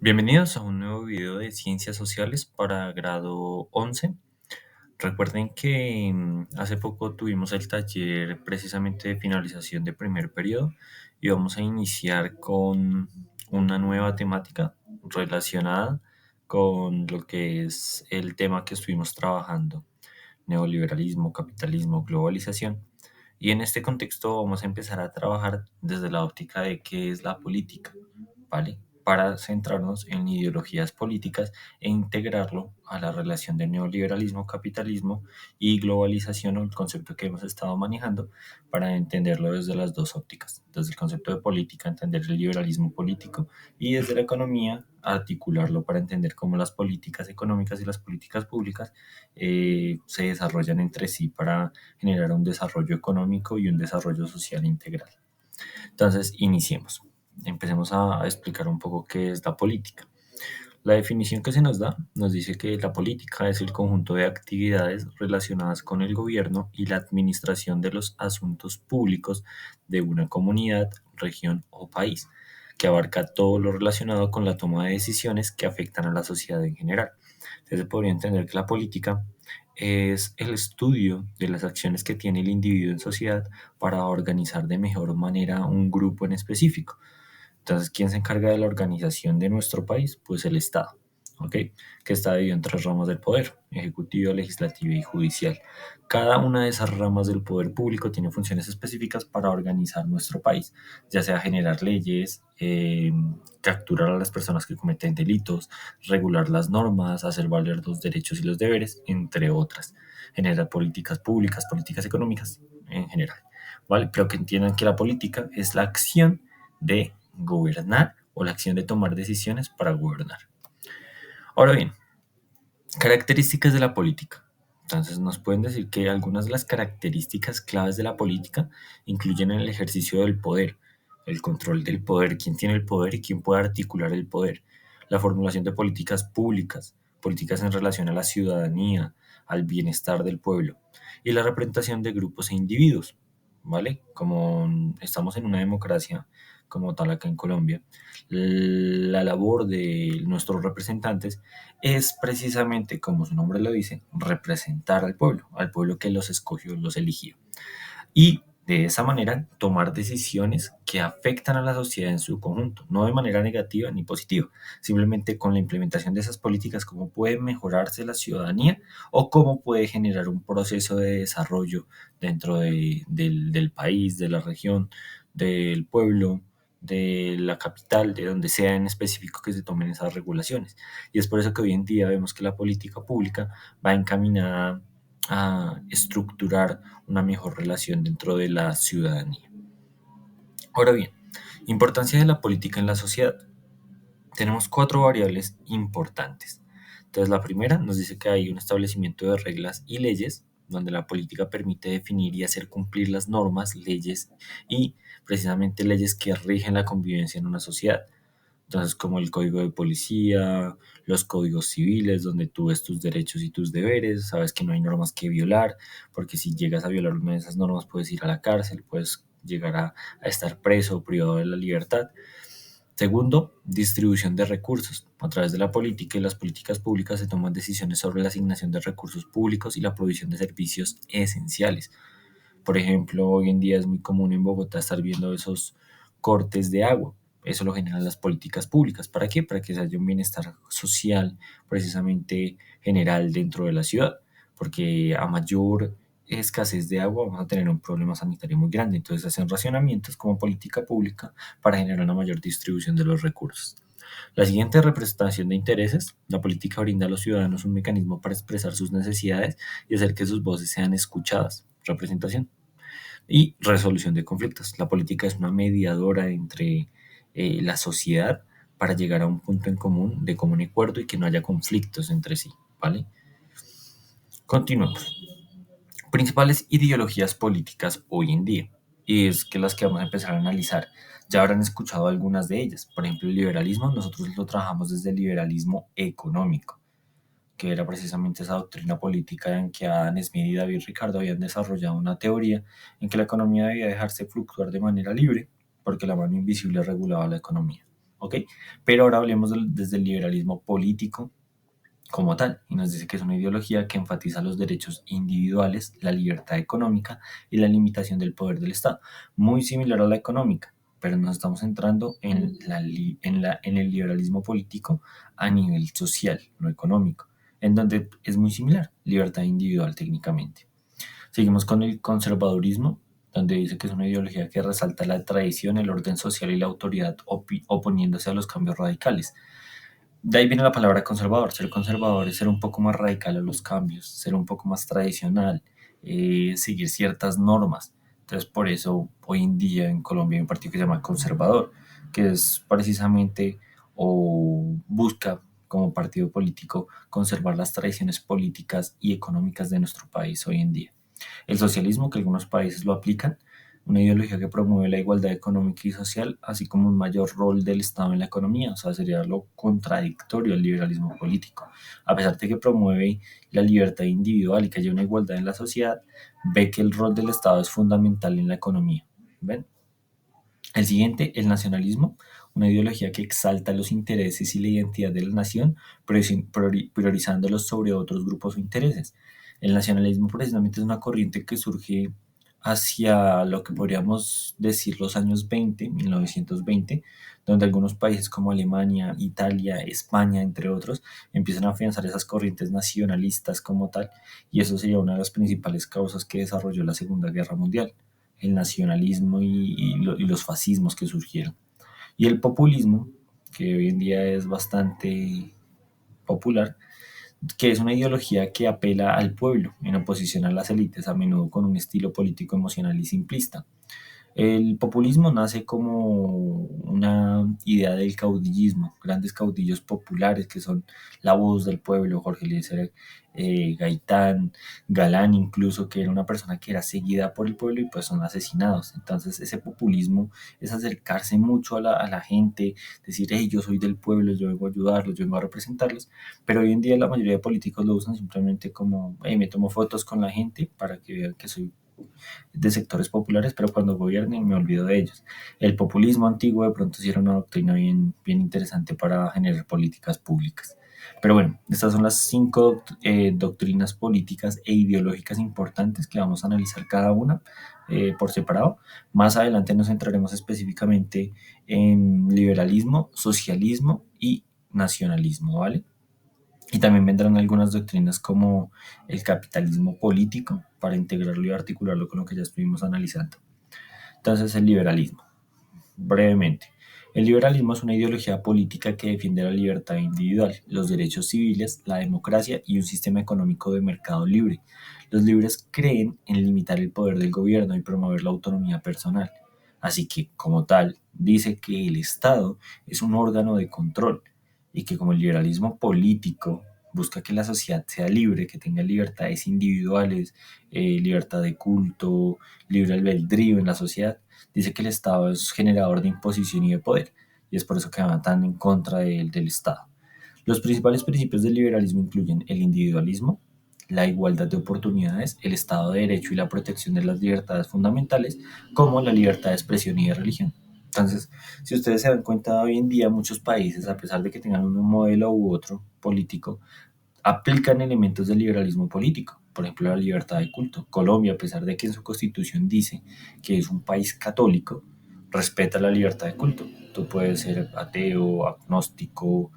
Bienvenidos a un nuevo video de Ciencias Sociales para grado 11. Recuerden que hace poco tuvimos el taller precisamente de finalización de primer periodo y vamos a iniciar con una nueva temática relacionada con lo que es el tema que estuvimos trabajando: neoliberalismo, capitalismo, globalización. Y en este contexto vamos a empezar a trabajar desde la óptica de qué es la política, ¿vale? Para centrarnos en ideologías políticas e integrarlo a la relación de neoliberalismo, capitalismo y globalización, o el concepto que hemos estado manejando, para entenderlo desde las dos ópticas. Desde el concepto de política, entender el liberalismo político, y desde la economía, articularlo para entender cómo las políticas económicas y las políticas públicas se desarrollan entre sí para generar un desarrollo económico y un desarrollo social integral. Entonces, iniciemos. Empecemos a explicar un poco qué es la política. La definición que se nos da nos dice que la política es el conjunto de actividades relacionadas con el gobierno y la administración de los asuntos públicos de una comunidad, región o país, que abarca todo lo relacionado con la toma de decisiones que afectan a la sociedad en general. Entonces, se podría entender que la política es el estudio de las acciones que tiene el individuo en sociedad para organizar de mejor manera un grupo en específico. Entonces, ¿quién se encarga de la organización de nuestro país? Pues el Estado, ¿ok? Que está dividido en tres ramas del poder: ejecutivo, legislativo y judicial. Cada una de esas ramas del poder público tiene funciones específicas para organizar nuestro país, ya sea generar leyes, capturar a las personas que cometen delitos, regular las normas, hacer valer los derechos y los deberes, entre otras. Generar políticas públicas, políticas económicas en general, ¿vale? Pero que entiendan que la política es la acción de gobernar o la acción de tomar decisiones para gobernar. Ahora bien, características de la política. Entonces nos pueden decir que algunas de las características claves de la política incluyen el ejercicio del poder, el control del poder, quién tiene el poder y quién puede articular el poder, la formulación de políticas públicas, políticas en relación a la ciudadanía, al bienestar del pueblo, y la representación de grupos e individuos, ¿vale? Como estamos en una democracia como tal acá en Colombia, la labor de nuestros representantes es precisamente, como su nombre lo dice, representar al pueblo que los escogió, los eligió. Y de esa manera tomar decisiones que afectan a la sociedad en su conjunto, no de manera negativa ni positiva, simplemente con la implementación de esas políticas, cómo puede mejorarse la ciudadanía o cómo puede generar un proceso de desarrollo dentro del país, de la región, del pueblo, de la capital, de donde sea en específico que se tomen esas regulaciones. Y es por eso que hoy en día vemos que la política pública va encaminada a estructurar una mejor relación dentro de la ciudadanía. Ahora bien, importancia de la política en la sociedad. Tenemos cuatro variables importantes. Entonces, la primera nos dice que hay un establecimiento de reglas y leyes, donde la política permite definir y hacer cumplir las normas, leyes y precisamente leyes que rigen la convivencia en una sociedad. Entonces, como el código de policía, los códigos civiles, donde tú ves tus derechos y tus deberes, sabes que no hay normas que violar, porque si llegas a violar una de esas normas puedes ir a la cárcel, puedes llegar a estar preso o privado de la libertad. Segundo, distribución de recursos. A través de la política y las políticas públicas se toman decisiones sobre la asignación de recursos públicos y la provisión de servicios esenciales. Por ejemplo, hoy en día es muy común en Bogotá estar viendo esos cortes de agua. Eso lo generan las políticas públicas. ¿Para qué? Para que haya un bienestar social precisamente general dentro de la ciudad. Porque a mayor escasez de agua vamos a tener un problema sanitario muy grande. Entonces hacen racionamientos como política pública para generar una mayor distribución de los recursos. La siguiente, representación de intereses. La política brinda a los ciudadanos un mecanismo para expresar sus necesidades y hacer que sus voces sean escuchadas. Representación. Y resolución de conflictos. La política es una mediadora entre la sociedad para llegar a un punto en común, de común acuerdo, y que no haya conflictos entre sí, ¿vale? Continuamos. Principales ideologías políticas hoy en día, y es que las que vamos a empezar a analizar. Ya habrán escuchado algunas de ellas. Por ejemplo, el liberalismo, nosotros lo trabajamos desde el liberalismo económico, que era precisamente esa doctrina política en que Adam Smith y David Ricardo habían desarrollado una teoría en que la economía debía dejarse fluctuar de manera libre, porque la mano invisible regulaba la economía. ¿ok? Pero ahora hablemos desde el liberalismo político como tal, y nos dice que es una ideología que enfatiza los derechos individuales, la libertad económica y la limitación del poder del Estado, muy similar a la económica, pero nos estamos centrando en el liberalismo político a nivel social, no económico, en donde es muy similar, libertad individual técnicamente. Seguimos con el conservadurismo, donde dice que es una ideología que resalta la tradición, el orden social y la autoridad oponiéndose a los cambios radicales. De ahí viene la palabra conservador. Ser conservador es ser un poco más radical a los cambios, ser un poco más tradicional, seguir ciertas normas. Entonces, por eso hoy en día en Colombia hay un partido que se llama conservador, que es precisamente o busca como partido político conservar las tradiciones políticas y económicas de nuestro país hoy en día. El socialismo, que algunos países lo aplican, una ideología que promueve la igualdad económica y social, así como un mayor rol del Estado en la economía, o sea, sería lo contradictorio al liberalismo político. A pesar de que promueve la libertad individual y que haya una igualdad en la sociedad, ve que el rol del Estado es fundamental en la economía. ¿Ven? El siguiente, el nacionalismo, una ideología que exalta los intereses y la identidad de la nación, priorizándolos sobre otros grupos o intereses. El nacionalismo precisamente es una corriente que surge hacia lo que podríamos decir los años 20, 1920, donde algunos países como Alemania, Italia, España, entre otros, empiezan a afianzar esas corrientes nacionalistas como tal, y eso sería una de las principales causas que desarrolló la Segunda Guerra Mundial, el nacionalismo y los fascismos que surgieron. Y el populismo, que hoy en día es bastante popular, que es una ideología que apela al pueblo en oposición a las élites, a menudo con un estilo político emocional y simplista. El populismo nace como una idea del caudillismo, grandes caudillos populares que son la voz del pueblo, Jorge Eliezer Gaitán, Galán incluso, que era una persona que era seguida por el pueblo y pues son asesinados. Entonces ese populismo es acercarse mucho a la gente, decir, hey, yo soy del pueblo, yo vengo a ayudarlos, yo vengo a representarlos, pero hoy en día la mayoría de políticos lo usan simplemente como, hey, me tomo fotos con la gente para que vean que soy de sectores populares, pero cuando gobiernen me olvido de ellos. El populismo antiguo de pronto sí era una doctrina bien interesante para generar políticas públicas. Pero bueno, estas son las cinco doctrinas políticas e ideológicas importantes que vamos a analizar cada una por separado. Más adelante nos centraremos específicamente en liberalismo, socialismo y nacionalismo, ¿vale? Y también vendrán algunas doctrinas como el capitalismo político para integrarlo y articularlo con lo que ya estuvimos analizando. Entonces, el liberalismo. Brevemente, el liberalismo es una ideología política que defiende la libertad individual, los derechos civiles, la democracia y un sistema económico de mercado libre. Los libres creen en limitar el poder del gobierno y promover la autonomía personal. Así que, como tal, dice que el Estado es un órgano de control y que como el liberalismo político busca que la sociedad sea libre, que tenga libertades individuales, libertad de culto, libre albedrío en la sociedad, dice que el Estado es generador de imposición y de poder, y es por eso que va tan en contra del Estado. Los principales principios del liberalismo incluyen el individualismo, la igualdad de oportunidades, el Estado de Derecho y la protección de las libertades fundamentales, como la libertad de expresión y de religión. Entonces, si ustedes se dan cuenta, hoy en día muchos países, a pesar de que tengan un modelo u otro político, aplican elementos del liberalismo político, por ejemplo, la libertad de culto. Colombia, a pesar de que en su constitución dice que es un país católico, respeta la libertad de culto. Tú puedes ser ateo, agnóstico,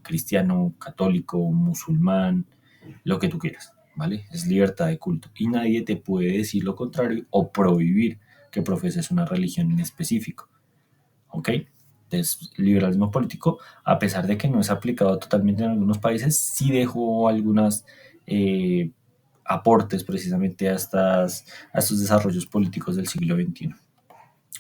cristiano, católico, musulmán, lo que tú quieras, ¿vale? Es libertad de culto. Y nadie te puede decir lo contrario o prohibir que profeses una religión en específico. ¿Ok? Entonces, el liberalismo político, a pesar de que no es aplicado totalmente en algunos países, sí dejó algunos eh, aportes precisamente a estos desarrollos políticos del siglo XXI.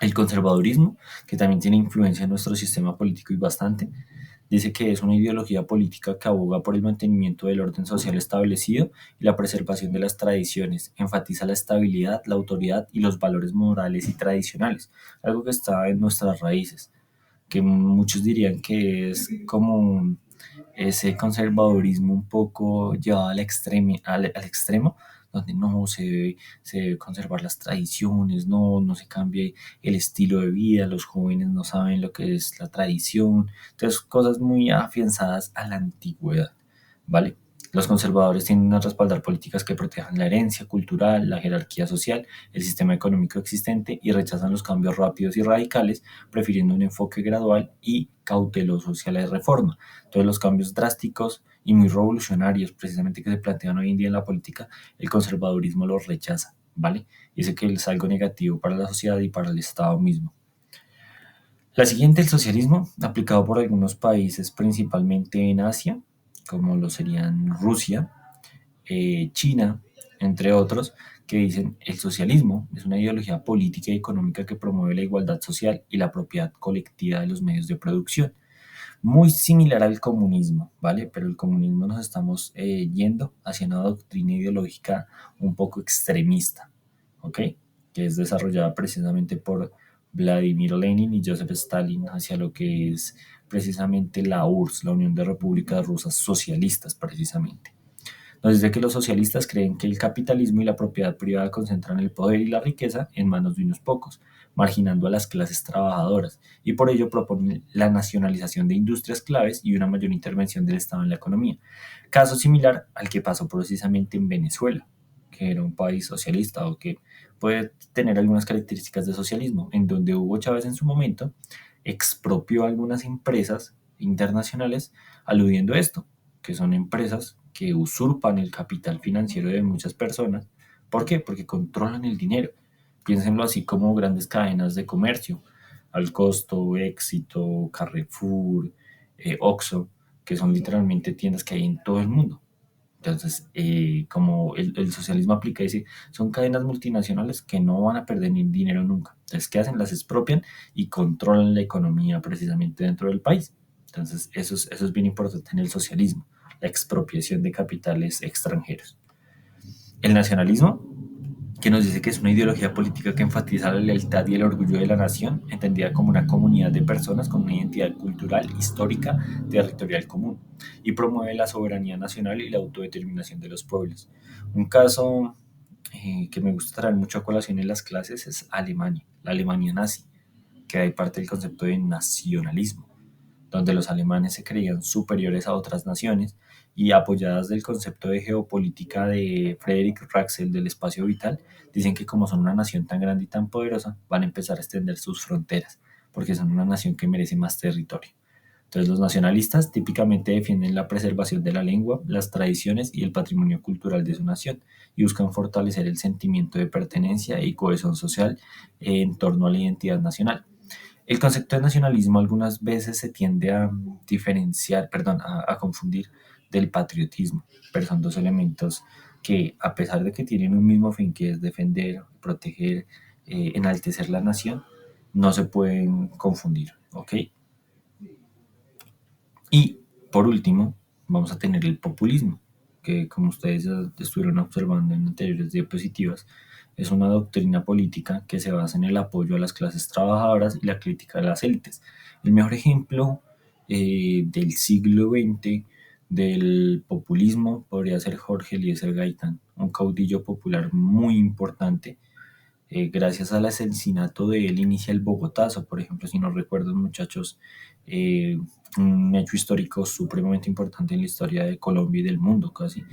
El conservadurismo, que también tiene influencia en nuestro sistema político y bastante, dice que es una ideología política que aboga por el mantenimiento del orden social establecido y la preservación de las tradiciones. Enfatiza la estabilidad, la autoridad y los valores morales y tradicionales, algo que está en nuestras raíces, que muchos dirían que es como ese conservadurismo un poco llevado al extremo, donde no se debe conservar las tradiciones, no se cambie el estilo de vida, los jóvenes no saben lo que es la tradición, entonces cosas muy afianzadas a la antigüedad, ¿vale? Los conservadores tienden a respaldar políticas que protejan la herencia cultural, la jerarquía social, el sistema económico existente y rechazan los cambios rápidos y radicales, prefiriendo un enfoque gradual y cauteloso hacia la reforma. Todos los cambios drásticos y muy revolucionarios, precisamente que se plantean hoy en día en la política, el conservadurismo los rechaza, ¿vale? Dice que es algo negativo para la sociedad y para el Estado mismo. La siguiente, el socialismo, aplicado por algunos países, principalmente en Asia, como lo serían Rusia, China, entre otros, que dicen el socialismo es una ideología política y económica que promueve la igualdad social y la propiedad colectiva de los medios de producción. Muy similar al comunismo, ¿vale? Pero el comunismo nos estamos yendo hacia una doctrina ideológica un poco extremista, ¿ok? Que es desarrollada precisamente por Vladimir Lenin y Joseph Stalin hacia lo que es precisamente la URSS, la Unión de Repúblicas Rusas Socialistas, precisamente. Nos dice que los socialistas creen que el capitalismo y la propiedad privada concentran el poder y la riqueza en manos de unos pocos, marginando a las clases trabajadoras, y por ello proponen la nacionalización de industrias claves y una mayor intervención del Estado en la economía. Caso similar al que pasó precisamente en Venezuela, que era un país socialista o que puede tener algunas características de socialismo, en donde Hugo Chávez en su momento expropió algunas empresas internacionales aludiendo a esto, que son empresas que usurpan el capital financiero de muchas personas. ¿Por qué? Porque controlan el dinero. Piénsenlo así como grandes cadenas de comercio, Al Costo, Éxito, Carrefour, Oxxo, que son literalmente tiendas que hay en todo el mundo. Entonces, como el socialismo aplica, dice, son cadenas multinacionales que no van a perder ni dinero nunca. Entonces, ¿qué hacen? Las expropian y controlan la economía precisamente dentro del país. Entonces, eso es bien importante en el socialismo, la expropiación de capitales extranjeros. El nacionalismo, que nos dice que es una ideología política que enfatiza la lealtad y el orgullo de la nación, entendida como una comunidad de personas con una identidad cultural, histórica, territorial común, y promueve la soberanía nacional y la autodeterminación de los pueblos. Un caso que me gusta traer mucho a colación en las clases es Alemania, la Alemania nazi, que hay parte del concepto de nacionalismo donde los alemanes se creían superiores a otras naciones y apoyadas del concepto de geopolítica de Frederick Ratzel del espacio vital, dicen que como son una nación tan grande y tan poderosa, van a empezar a extender sus fronteras, porque son una nación que merece más territorio. Entonces los nacionalistas típicamente defienden la preservación de la lengua, las tradiciones y el patrimonio cultural de su nación y buscan fortalecer el sentimiento de pertenencia y cohesión social en torno a la identidad nacional. El concepto de nacionalismo algunas veces se tiende a diferenciar, perdón, a confundir del patriotismo, pero son dos elementos que a pesar de que tienen un mismo fin que es defender, proteger, enaltecer la nación, no se pueden confundir, ¿ok? Y por último, vamos a tener el populismo, que como ustedes ya estuvieron observando en anteriores diapositivas, es una doctrina política que se basa en el apoyo a las clases trabajadoras y la crítica a las élites. El mejor ejemplo del siglo XX del populismo podría ser Jorge Eliezer Gaitán, un caudillo popular muy importante. Gracias al asesinato de él inicia el Bogotazo, por ejemplo, si no recuerdo, muchachos, eh, un hecho histórico supremamente importante en la historia de Colombia y del mundo casi,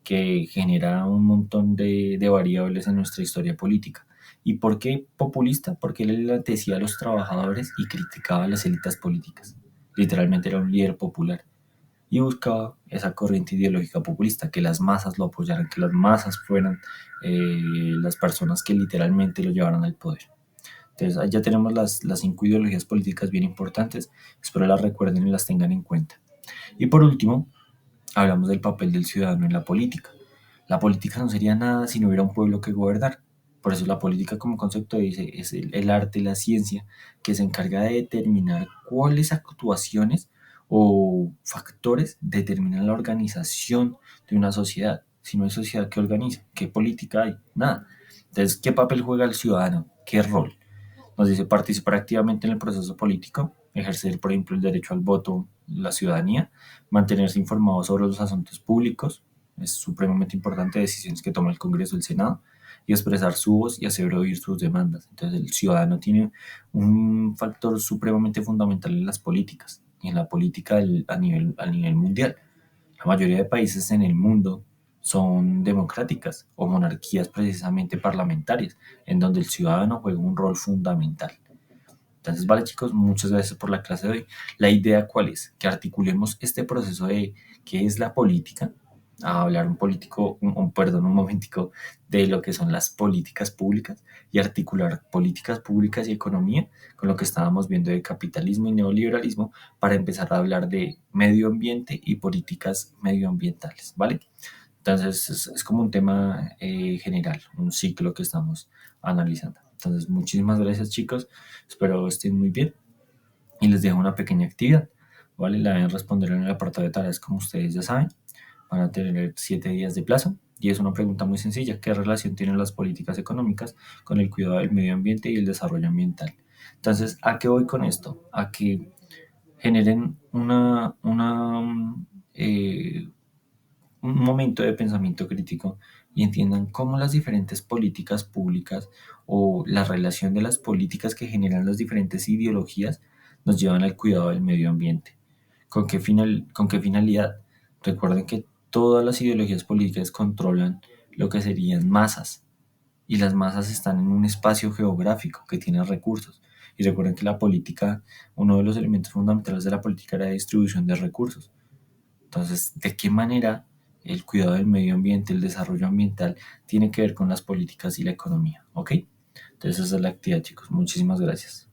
que genera un montón de variables en nuestra historia política. ¿Y por qué populista? Porque él enaltecía a los trabajadores y criticaba a las élites políticas. Literalmente era un líder popular y buscaba esa corriente ideológica populista, que las masas lo apoyaran, que las masas fueran las personas que literalmente lo llevaran al poder. Entonces, ahí ya tenemos las cinco ideologías políticas bien importantes, espero las recuerden y las tengan en cuenta. Y por último, hablamos del papel del ciudadano en la política. La política no sería nada si no hubiera un pueblo que gobernar. Por eso la política como concepto dice, es el arte, la ciencia, que se encarga de determinar cuáles actuaciones o factores determinan la organización de una sociedad. Si no hay sociedad, ¿qué organiza? ¿Qué política hay? Nada. Entonces, ¿qué papel juega el ciudadano? ¿Qué rol? Nos dice participar activamente en el proceso político, ejercer, por ejemplo, el derecho al voto, la ciudadanía, mantenerse informado sobre los asuntos públicos, Es supremamente importante decisiones que toma el Congreso, el Senado, y expresar su voz y hacer oír sus demandas. Entonces el ciudadano tiene un factor supremamente fundamental en las políticas y en la política a nivel mundial. La mayoría de países en el mundo son democráticas o monarquías precisamente parlamentarias, en donde el ciudadano juega un rol fundamental. Entonces, vale chicos, muchas gracias por la clase de hoy. La idea cuál es? Que articulemos este proceso de qué es la política, a hablar un político, perdón, un momentico de lo que son las políticas públicas y articular políticas públicas y economía con lo que estábamos viendo de capitalismo y neoliberalismo para empezar a hablar de medio ambiente y políticas medioambientales, ¿vale? Entonces es como un tema general, un ciclo que estamos analizando. Entonces, muchísimas gracias chicos, espero estén muy bien y les dejo una pequeña actividad, ¿vale? La deben responder en el apartado de tareas como ustedes ya saben, van a tener 7 días de plazo y es una pregunta muy sencilla, ¿qué relación tienen las políticas económicas con el cuidado del medio ambiente y el desarrollo ambiental? Entonces, ¿a qué voy con esto? A que generen eh, un momento de pensamiento crítico y entiendan cómo las diferentes políticas públicas o la relación de las políticas que generan las diferentes ideologías nos llevan al cuidado del medio ambiente. Con qué finalidad? Recuerden que todas las ideologías políticas controlan lo que serían masas y las masas están en un espacio geográfico que tiene recursos. Y recuerden que la política, uno de los elementos fundamentales de la política era la distribución de recursos. Entonces, ¿de qué manera el cuidado del medio ambiente, el desarrollo ambiental, tiene que ver con las políticas y la economía? ¿Ok? Entonces, esa es la actividad, chicos. Muchísimas gracias.